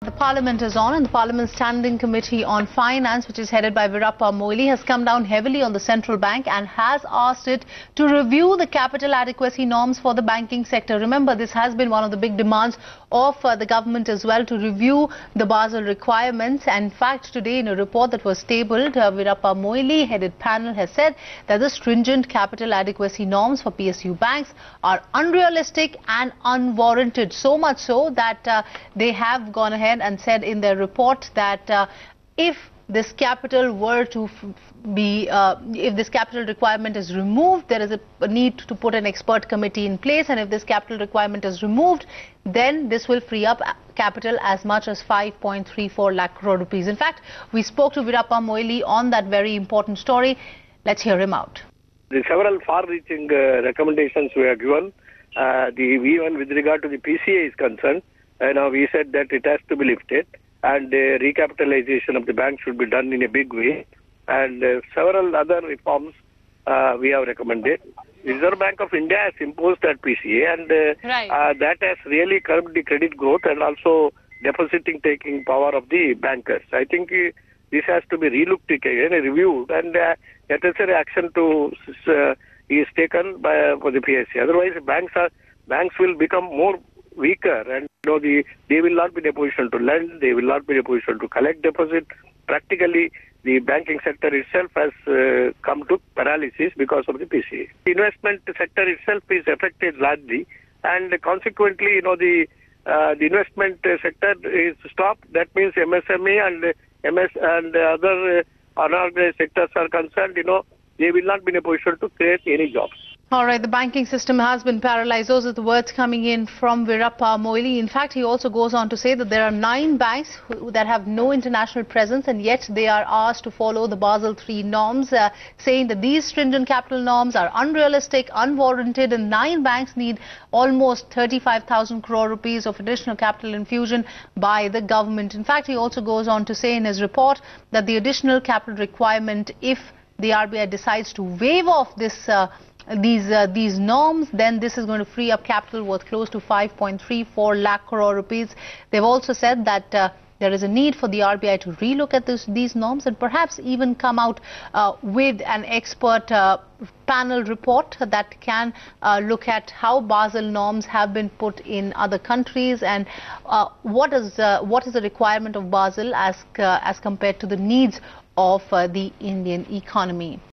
The Parliament is on, and the Parliament Standing Committee on Finance, which is headed by Veerappa Moily, has come down heavily on the central bank and has asked it to review the capital adequacy norms for the banking sector. Remember, this has been one of the big demands of the government as well, to review the Basel requirements. And in fact, today in a report that was tabled, Veerappa Moily headed panel has said that the stringent capital adequacy norms for PSU banks are unrealistic and unwarranted. So much so that they have gone ahead and said in their report that if this capital were to if this capital requirement is removed, there is a need to put an expert committee in place, and if this capital requirement is removed, then this will free up capital as much as 5.34 lakh crore rupees. In fact, we spoke to Veerappa Moily on that very important story. Let's hear him out. The several far-reaching recommendations were given. Even with regard to the PCA is concerned, we said that it has to be lifted, and recapitalization of the bank should be done in a big way. And several other reforms we have recommended. Reserve Bank of India has imposed that PCA, and that has really curbed the credit growth and also depositing-taking power of the bankers. I think this has to be relooked again, reviewed, and necessary action is taken for the PSA. Otherwise, banks will become more weaker, and they will not be in a position to lend, they will not be in a position to collect deposit. Practically, the banking sector itself has come to paralysis because of the PCA. The investment sector itself is affected largely, and consequently, the investment sector is stopped. That means MSME and other unorganized sectors are concerned. They will not be in a position to create any jobs. All right, the banking system has been paralyzed. Those are the words coming in from Veerappa Moily. In fact, he also goes on to say that there are 9 banks that have no international presence, and yet they are asked to follow the Basel III norms, saying that these stringent capital norms are unrealistic, unwarranted, and 9 banks need almost 35,000 crore rupees of additional capital infusion by the government. In fact, he also goes on to say in his report that the additional capital requirement, if the RBI decides to waive off these norms, then this is going to free up capital worth close to 5.34 lakh crore rupees. They've also said that there is a need for the RBI to relook at these norms and perhaps even come out with an expert panel report that can look at how Basel norms have been put in other countries, and what is the requirement of Basel as compared to the needs of the Indian economy.